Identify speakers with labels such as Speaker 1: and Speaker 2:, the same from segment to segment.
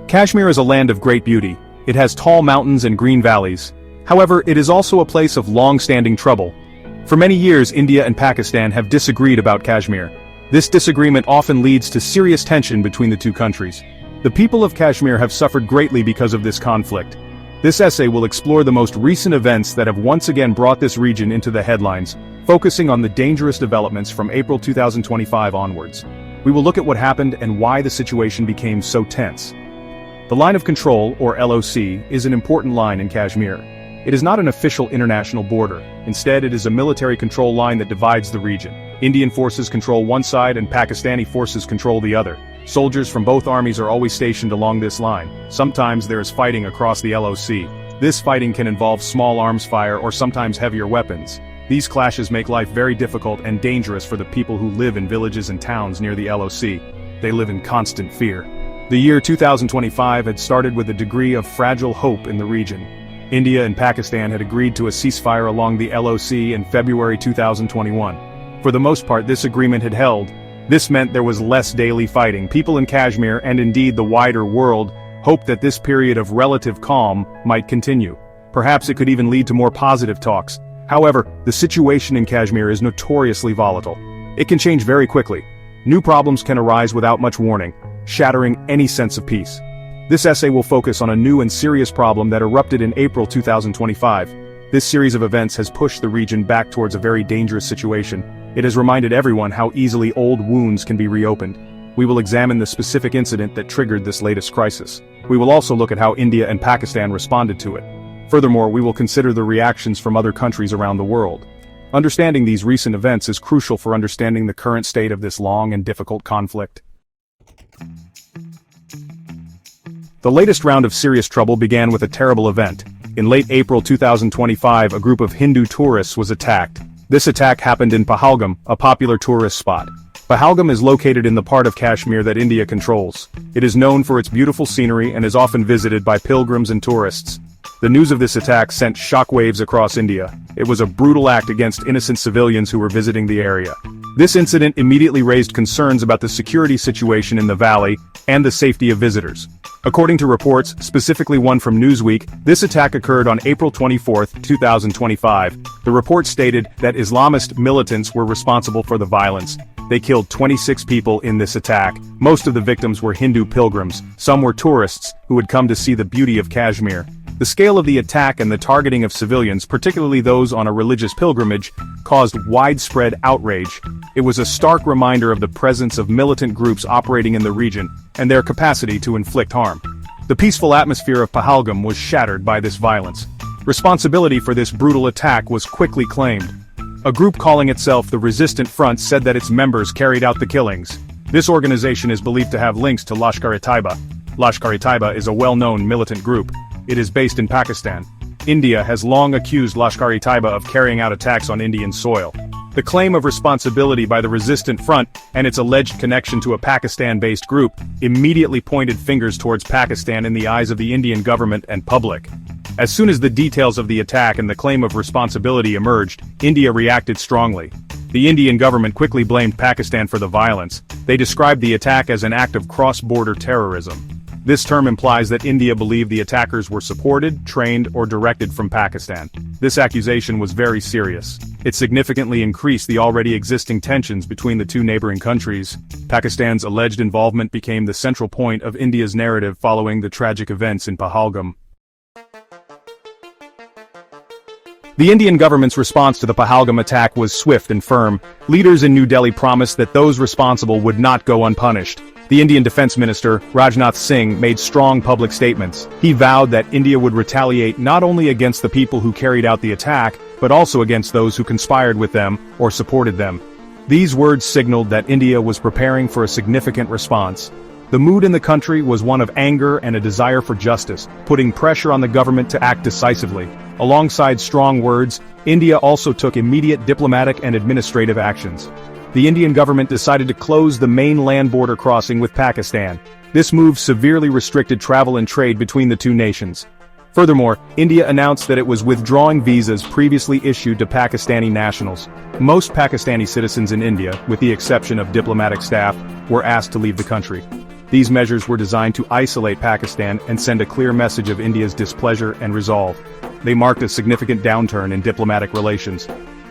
Speaker 1: Kashmir is a land of great beauty. It has tall mountains and green valleys. However, it is also a place of long-standing trouble. For many years, India and Pakistan have disagreed about Kashmir. This disagreement often leads to serious tension between the two countries. The people of Kashmir have suffered greatly because of this conflict. This essay will explore the most recent events that have once again brought this region into the headlines, focusing on the dangerous developments from April 2025 onwards. We will look at what happened and why the situation became so tense. The Line of Control, or LOC, is an important line in Kashmir. It is not an official international border. Instead, it is a military control line that divides the region. Indian forces control one side and Pakistani forces control the other. Soldiers from both armies are always stationed along this line. Sometimes there is fighting across the LOC. This fighting can involve small arms fire or sometimes heavier weapons. These clashes make life very difficult and dangerous for the people who live in villages and towns near the LOC. They live in constant fear. The year 2025 had started with a degree of fragile hope in the region. India and Pakistan had agreed to a ceasefire along the LOC in February 2021. For the most part, this agreement had held. This meant there was less daily fighting. People in Kashmir, and indeed the wider world, hoped that this period of relative calm might continue. Perhaps it could even lead to more positive talks. However, the situation in Kashmir is notoriously volatile. It can change very quickly. New problems can arise without much warning, shattering any sense of peace. This essay will focus on a new and serious problem that erupted in April 2025. This series of events has pushed the region back towards a very dangerous situation. It has reminded everyone how easily old wounds can be reopened. We will examine the specific incident that triggered this latest crisis. We will also look at how India and Pakistan responded to it. Furthermore, we will consider the reactions from other countries around the world. Understanding these recent events is crucial for understanding the current state of this long and difficult conflict. The latest round of serious trouble began with a terrible event. In late April 2025, a group of Hindu tourists was attacked. This attack happened in Pahalgam, a popular tourist spot. Pahalgam is located in the part of Kashmir that India controls. It is known for its beautiful scenery and is often visited by pilgrims and tourists. The news of this attack sent shockwaves across India. It was a brutal act against innocent civilians who were visiting the area. This incident immediately raised concerns about the security situation in the valley and the safety of visitors. According to reports, specifically one from Newsweek, this attack occurred on April 24, 2025. The report stated that Islamist militants were responsible for the violence. They killed 26 people in this attack. Most of the victims were Hindu pilgrims. Some were tourists who had come to see the beauty of Kashmir. The scale of the attack and the targeting of civilians, particularly those on a religious pilgrimage, caused widespread outrage. It was a stark reminder of the presence of militant groups operating in the region and their capacity to inflict harm. The peaceful atmosphere of Pahalgam was shattered by this violence. Responsibility for this brutal attack was quickly claimed. A group calling itself the Resistant Front said that its members carried out the killings. This organization is believed to have links to Lashkar-e-Taiba. Lashkar-e-Taiba is a well-known militant group. It is based in Pakistan. India has long accused Lashkar-e-Taiba of carrying out attacks on Indian soil. The claim of responsibility by the Resistant Front and its alleged connection to a Pakistan-based group immediately pointed fingers towards Pakistan in the eyes of the Indian government and public. As soon as the details of the attack and the claim of responsibility emerged, India reacted strongly. The Indian government quickly blamed Pakistan for the violence. They described the attack as an act of cross-border terrorism. This term implies that India believed the attackers were supported, trained, or directed from Pakistan. This accusation was very serious. It significantly increased the already existing tensions between the two neighboring countries. Pakistan's alleged involvement became the central point of India's narrative following the tragic events in Pahalgam. The Indian government's response to the Pahalgam attack was swift and firm. Leaders in New Delhi promised that those responsible would not go unpunished. The Indian Defense Minister, Rajnath Singh, made strong public statements. He vowed that India would retaliate not only against the people who carried out the attack, but also against those who conspired with them or supported them. These words signaled that India was preparing for a significant response. The mood in the country was one of anger and a desire for justice, putting pressure on the government to act decisively. Alongside strong words, India also took immediate diplomatic and administrative actions. The Indian government decided to close the main land border crossing with Pakistan. This move severely restricted travel and trade between the two nations. Furthermore, India announced that it was withdrawing visas previously issued to Pakistani nationals. Most Pakistani citizens in India, with the exception of diplomatic staff, were asked to leave the country. These measures were designed to isolate Pakistan and send a clear message of India's displeasure and resolve. They marked a significant downturn in diplomatic relations.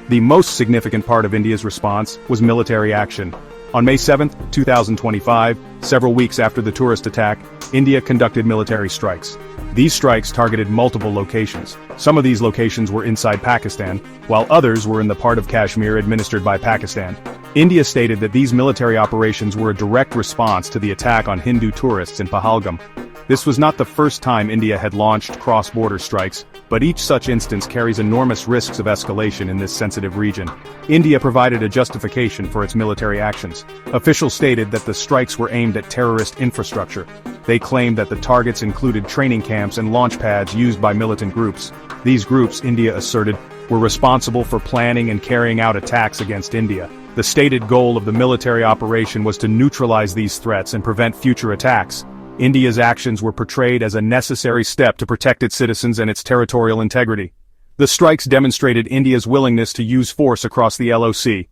Speaker 1: The most significant part of India's response was military action. On May 7, 2025, several weeks after the tourist attack, India conducted military strikes. These strikes targeted multiple locations. Some of these locations were inside Pakistan, while others were in the part of Kashmir administered by Pakistan. India stated that these military operations were a direct response to the attack on Hindu tourists in Pahalgam. This was not the first time India had launched cross-border strikes, but each such instance carries enormous risks of escalation in this sensitive region. India provided a justification for its military actions. Officials stated that the strikes were aimed at terrorist infrastructure. They claimed that the targets included training camps and launch pads used by militant groups. These groups, India asserted, were responsible for planning and carrying out attacks against India. The stated goal of the military operation was to neutralize these threats and prevent future attacks. India's actions were portrayed as a necessary step to protect its citizens and its territorial integrity. The strikes demonstrated India's willingness to use force across the LOC.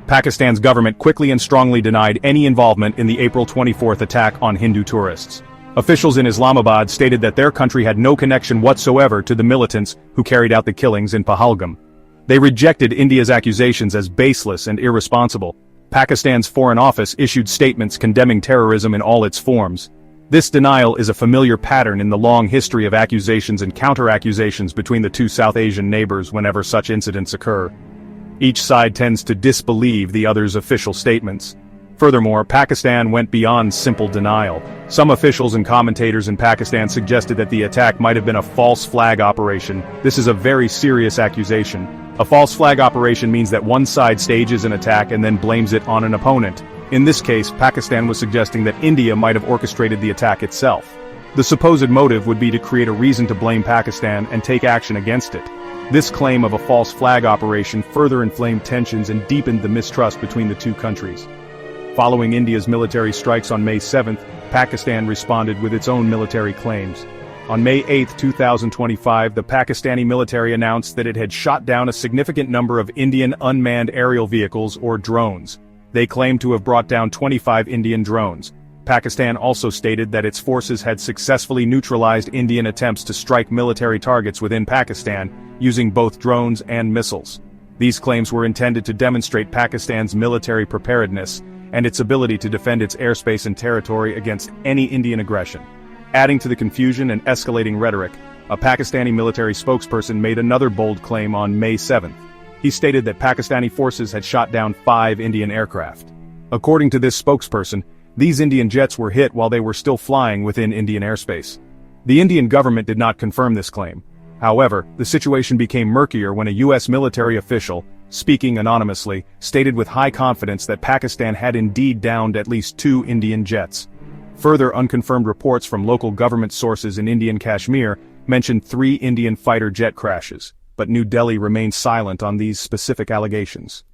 Speaker 1: Pakistan's government quickly and strongly denied any involvement in the April 24 attack on Hindu tourists. Officials in Islamabad stated that their country had no connection whatsoever to the militants who carried out the killings in Pahalgam. They rejected India's accusations as baseless and irresponsible. Pakistan's Foreign Office issued statements condemning terrorism in all its forms. This denial is a familiar pattern in the long history of accusations and counter-accusations between the two South Asian neighbors whenever such incidents occur. Each side tends to disbelieve the other's official statements. Furthermore, Pakistan went beyond simple denial. Some officials and commentators in Pakistan suggested that the attack might have been a false flag operation. This is a very serious accusation. A false flag operation means that one side stages an attack and then blames it on an opponent. In this case, Pakistan was suggesting that India might have orchestrated the attack itself. The supposed motive would be to create a reason to blame Pakistan and take action against it. This claim of a false flag operation further inflamed tensions and deepened the mistrust between the two countries. Following India's military strikes on May 7, Pakistan responded with its own military claims. On May 8, 2025, the Pakistani military announced that it had shot down a significant number of Indian unmanned aerial vehicles or drones. They claimed to have brought down 25 Indian drones. Pakistan also stated that its forces had successfully neutralized Indian attempts to strike military targets within Pakistan, using both drones and missiles. These claims were intended to demonstrate Pakistan's military preparedness and its ability to defend its airspace and territory against any Indian aggression. Adding to the confusion and escalating rhetoric, a Pakistani military spokesperson made another bold claim on May 7. He stated that Pakistani forces had shot down 5 Indian aircraft. According to this spokesperson, these Indian jets were hit while they were still flying within Indian airspace. The Indian government did not confirm this claim. However, the situation became murkier when a U.S. military official, speaking anonymously, stated with high confidence that Pakistan had indeed downed at least 2 Indian jets. Further unconfirmed reports from local government sources in Indian Kashmir mentioned 3 Indian fighter jet crashes, but New Delhi remained silent on these specific allegations.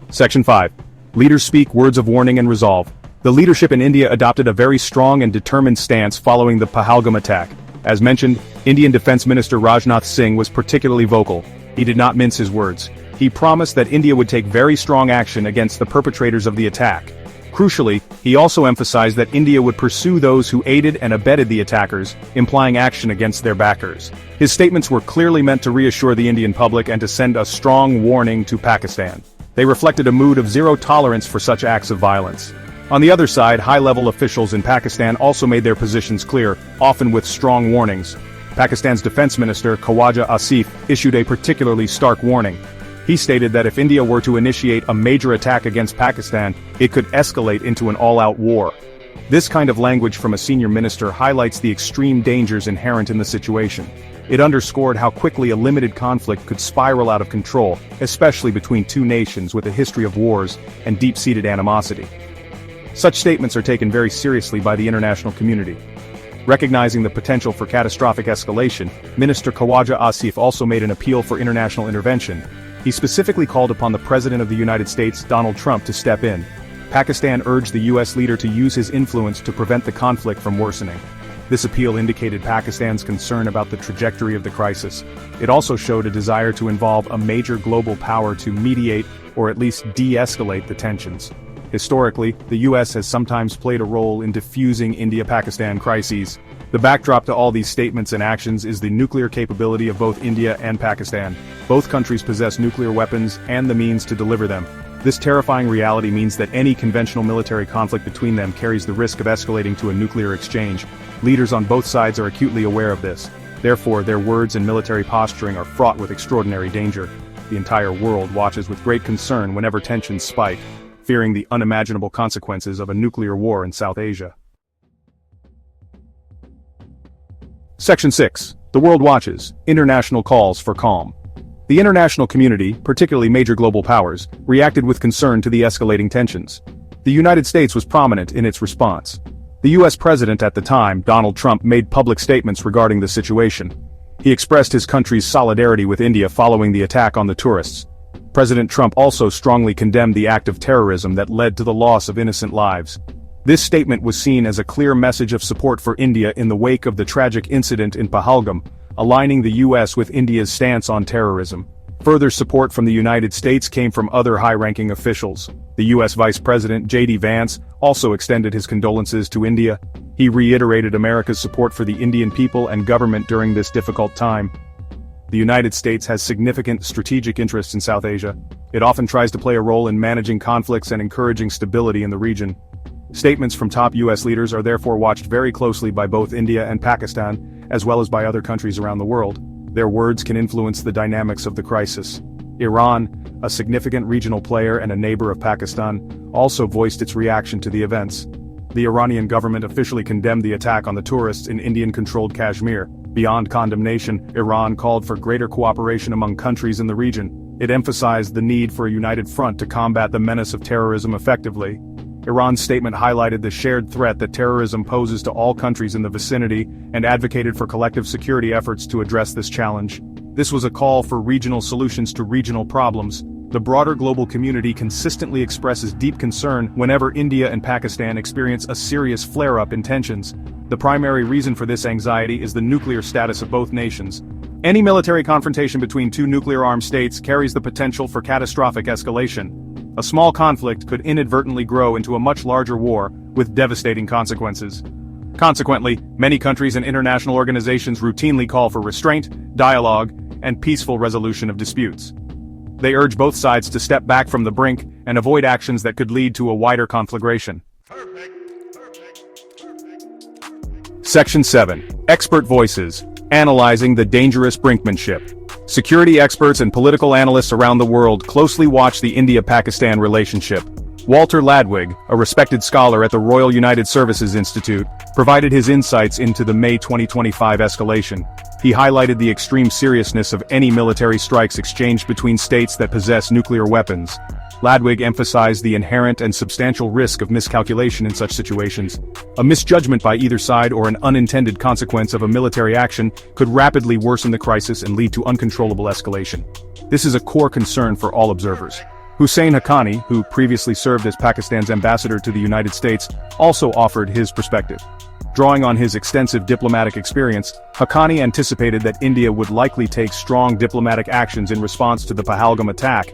Speaker 1: Section 5. Leaders speak words of warning and resolve. The leadership in India adopted a very strong and determined stance following the Pahalgam attack. As mentioned, Indian Defense Minister Rajnath Singh was particularly vocal. He did not mince his words. He promised that India would take very strong action against the perpetrators of the attack. Crucially, he also emphasized that India would pursue those who aided and abetted the attackers, implying action against their backers. His statements were clearly meant to reassure the Indian public and to send a strong warning to Pakistan. They reflected a mood of zero tolerance for such acts of violence. On the other side, high-level officials in Pakistan also made their positions clear, often with strong warnings. Pakistan's Defense Minister, Khawaja Asif, issued a particularly stark warning. He stated that if India were to initiate a major attack against Pakistan, it could escalate into an all-out war. This kind of language from a senior minister highlights the extreme dangers inherent in the situation. It underscored how quickly a limited conflict could spiral out of control, especially between two nations with a history of wars and deep-seated animosity. Such statements are taken very seriously by the international community. Recognizing the potential for catastrophic escalation, Minister Khawaja Asif also made an appeal for international intervention. He specifically called upon the President of the United States, Donald Trump, to step in. Pakistan urged the U.S. leader to use his influence to prevent the conflict from worsening. This appeal indicated Pakistan's concern about the trajectory of the crisis. It also showed a desire to involve a major global power to mediate or at least de-escalate the tensions. Historically, the US has sometimes played a role in diffusing India-Pakistan crises. The backdrop to all these statements and actions is the nuclear capability of both India and Pakistan. Both countries possess nuclear weapons and the means to deliver them. This terrifying reality means that any conventional military conflict between them carries the risk of escalating to a nuclear exchange. Leaders on both sides are acutely aware of this. Therefore, their words and military posturing are fraught with extraordinary danger. The entire world watches with great concern whenever tensions spike, fearing the unimaginable consequences of a nuclear war in South Asia. Section 6. The World Watches. International Calls for Calm. The international community, particularly major global powers, reacted with concern to the escalating tensions. The United States was prominent in its response. The US president at the time, Donald Trump, made public statements regarding the situation. He expressed his country's solidarity with India following the attack on the tourists. President Trump also strongly condemned the act of terrorism that led to the loss of innocent lives. This statement was seen as a clear message of support for India in the wake of the tragic incident in Pahalgam, aligning the US with India's stance on terrorism. Further support from the United States came from other high-ranking officials. The US Vice President J.D. Vance also extended his condolences to India. He reiterated America's support for the Indian people and government during this difficult time. The United States has significant strategic interests in South Asia. It often tries to play a role in managing conflicts and encouraging stability in the region. Statements from top US leaders are therefore watched very closely by both India and Pakistan, as well as by other countries around the world. Their words can influence the dynamics of the crisis. Iran, a significant regional player and a neighbor of Pakistan, also voiced its reaction to the events. The Iranian government officially condemned the attack on the tourists in Indian-controlled Kashmir. Beyond condemnation, Iran called for greater cooperation among countries in the region. It emphasized the need for a united front to combat the menace of terrorism effectively. Iran's statement highlighted the shared threat that terrorism poses to all countries in the vicinity and advocated for collective security efforts to address this challenge. This was a call for regional solutions to regional problems. The broader global community consistently expresses deep concern whenever India and Pakistan experience a serious flare-up in tensions. The primary reason for this anxiety is the nuclear status of both nations. Any military confrontation between two nuclear-armed states carries the potential for catastrophic escalation. A small conflict could inadvertently grow into a much larger war, with devastating consequences. Consequently, many countries and international organizations routinely call for restraint, dialogue, and peaceful resolution of disputes. They urge both sides to step back from the brink and avoid actions that could lead to a wider conflagration. Section 7. Expert Voices. Analyzing the dangerous brinkmanship. Security experts and political analysts around the world closely watch the India-Pakistan relationship. Walter Ladwig, a respected scholar at the Royal United Services Institute, provided his insights into the May 2025 escalation. He highlighted the extreme seriousness of any military strikes exchanged between states that possess nuclear weapons. Ladwig emphasized the inherent and substantial risk of miscalculation in such situations. A misjudgment by either side or an unintended consequence of a military action could rapidly worsen the crisis and lead to uncontrollable escalation. This is a core concern for all observers. Hussein Haqqani, who previously served as Pakistan's ambassador to the United States, also offered his perspective. Drawing on his extensive diplomatic experience, Haqqani anticipated that India would likely take strong diplomatic actions in response to the Pahalgam attack.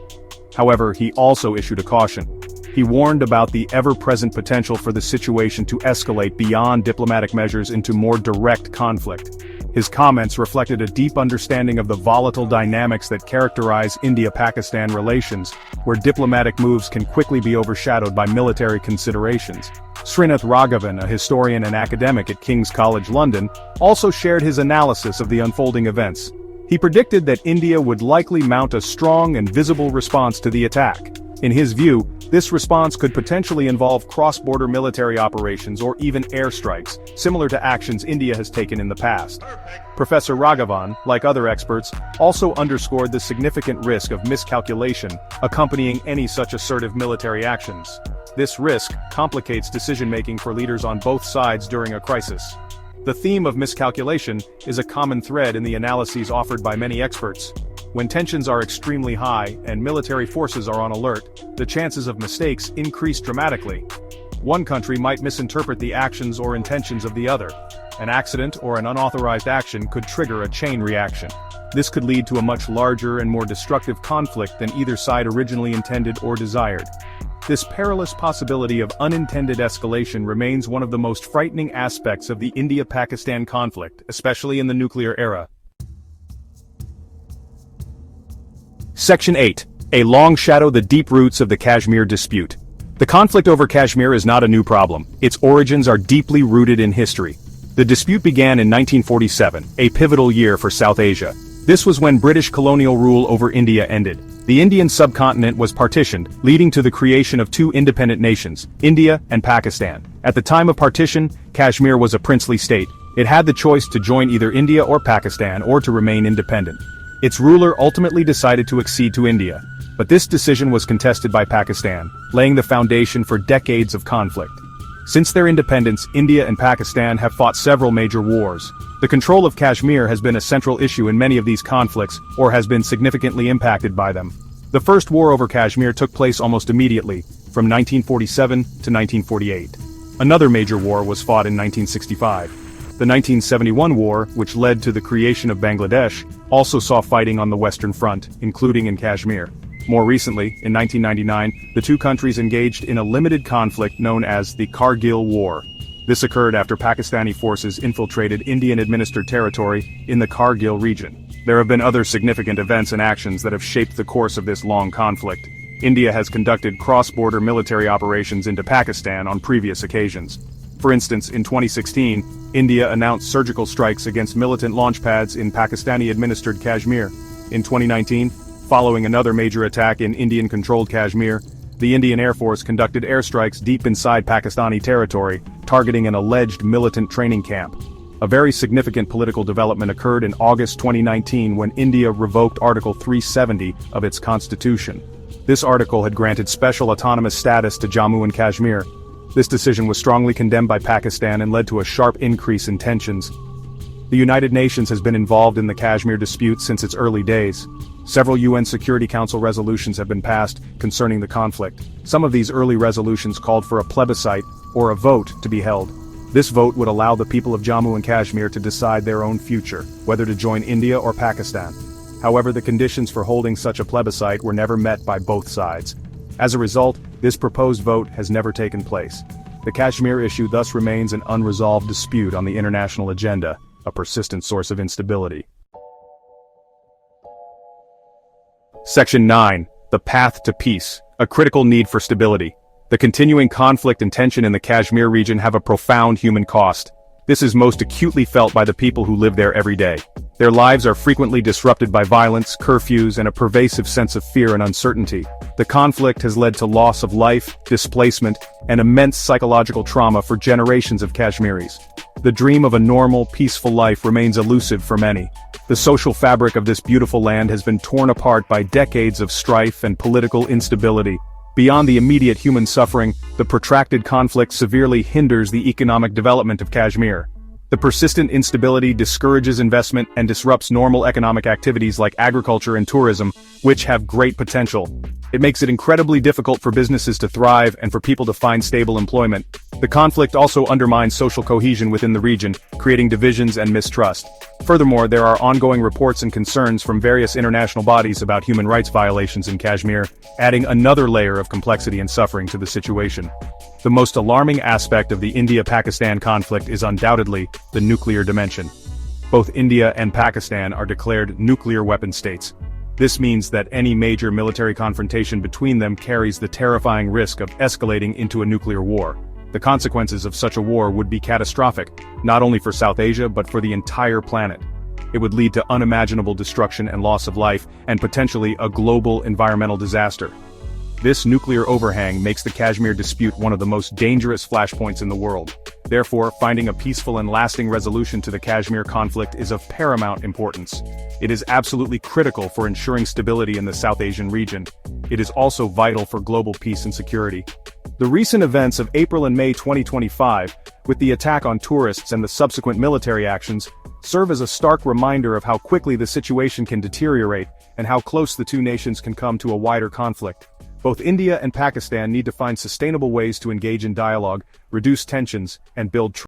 Speaker 1: However, he also issued a caution. He warned about the ever-present potential for the situation to escalate beyond diplomatic measures into more direct conflict. His comments reflected a deep understanding of the volatile dynamics that characterize India-Pakistan relations, where diplomatic moves can quickly be overshadowed by military considerations. Srinath Raghavan, a historian and academic at King's College London, also shared his analysis of the unfolding events. He predicted that India would likely mount a strong and visible response to the attack. In his view, this response could potentially involve cross-border military operations or even airstrikes, similar to actions India has taken in the past. Professor Raghavan, like other experts, also underscored the significant risk of miscalculation accompanying any such assertive military actions. This risk complicates decision-making for leaders on both sides during a crisis. The theme of miscalculation is a common thread in the analyses offered by many experts. When tensions are extremely high and military forces are on alert, the chances of mistakes increase dramatically. One country might misinterpret the actions or intentions of the other. An accident or an unauthorized action could trigger a chain reaction. This could lead to a much larger and more destructive conflict than either side originally intended or desired. This perilous possibility of unintended escalation remains one of the most frightening aspects of the India-Pakistan conflict, especially in the nuclear era. Section 8. A long shadow: the deep roots of the Kashmir dispute. The conflict over Kashmir is not a new problem. Its origins are deeply rooted in history. The dispute began in 1947, a pivotal year for South Asia. This was when British colonial rule over India ended. The Indian subcontinent was partitioned, leading to the creation of two independent nations, India and Pakistan. At the time of partition, Kashmir was a princely state. It had the choice to join either India or Pakistan or to remain independent. Its ruler ultimately decided to accede to India. But this decision was contested by Pakistan, laying the foundation for decades of conflict. Since their independence, India and Pakistan have fought several major wars. The control of Kashmir has been a central issue in many of these conflicts, or has been significantly impacted by them. The first war over Kashmir took place almost immediately, from 1947 to 1948. Another major war was fought in 1965. The 1971 war, which led to the creation of Bangladesh, also saw fighting on the Western Front, including in Kashmir. More recently, in 1999, the two countries engaged in a limited conflict known as the Kargil War. This occurred after Pakistani forces infiltrated Indian-administered territory in the Kargil region. There have been other significant events and actions that have shaped the course of this long conflict. India has conducted cross-border military operations into Pakistan on previous occasions. For instance, in 2016, India announced surgical strikes against militant launch pads in Pakistani-administered Kashmir. In 2019, following another major attack in Indian-controlled Kashmir, the Indian Air Force conducted airstrikes deep inside Pakistani territory, targeting an alleged militant training camp. A very significant political development occurred in August 2019 when India revoked Article 370 of its constitution. This article had granted special autonomous status to Jammu and Kashmir. This decision was strongly condemned by Pakistan and led to a sharp increase in tensions. The United Nations has been involved in the Kashmir dispute since its early days. Several UN Security Council resolutions have been passed concerning the conflict. Some of these early resolutions called for a plebiscite, or a vote, to be held. This vote would allow the people of Jammu and Kashmir to decide their own future, whether to join India or Pakistan. However, the conditions for holding such a plebiscite were never met by both sides. As a result, this proposed vote has never taken place. The Kashmir issue thus remains an unresolved dispute on the international agenda, a persistent source of instability. Section 9. The path to peace, a critical need for stability. The continuing conflict and tension in the Kashmir region have a profound human cost. This is most acutely felt by the people who live there every day. Their lives are frequently disrupted by violence, curfews, and a pervasive sense of fear and uncertainty. The conflict has led to loss of life, displacement, and immense psychological trauma for generations of Kashmiris. The dream of a normal, peaceful life remains elusive for many. The social fabric of this beautiful land has been torn apart by decades of strife and political instability. Beyond the immediate human suffering, the protracted conflict severely hinders the economic development of Kashmir. The persistent instability discourages investment and disrupts normal economic activities like agriculture and tourism, which have great potential. It makes it incredibly difficult for businesses to thrive and for people to find stable employment. The conflict also undermines social cohesion within the region, creating divisions and mistrust. Furthermore, there are ongoing reports and concerns from various international bodies about human rights violations in Kashmir, adding another layer of complexity and suffering to the situation. The most alarming aspect of the India-Pakistan conflict is undoubtedly the nuclear dimension. Both India and Pakistan are declared nuclear weapon states. This means that any major military confrontation between them carries the terrifying risk of escalating into a nuclear war. The consequences of such a war would be catastrophic, not only for South Asia but for the entire planet. It would lead to unimaginable destruction and loss of life, and potentially a global environmental disaster. This nuclear overhang makes the Kashmir dispute one of the most dangerous flashpoints in the world. Therefore, finding a peaceful and lasting resolution to the Kashmir conflict is of paramount importance. It is absolutely critical for ensuring stability in the South Asian region. It is also vital for global peace and security. The recent events of April and May 2025, with the attack on tourists and the subsequent military actions, serve as a stark reminder of how quickly the situation can deteriorate and how close the two nations can come to a wider conflict. Both India and Pakistan need to find sustainable ways to engage in dialogue, reduce tensions, and build trust.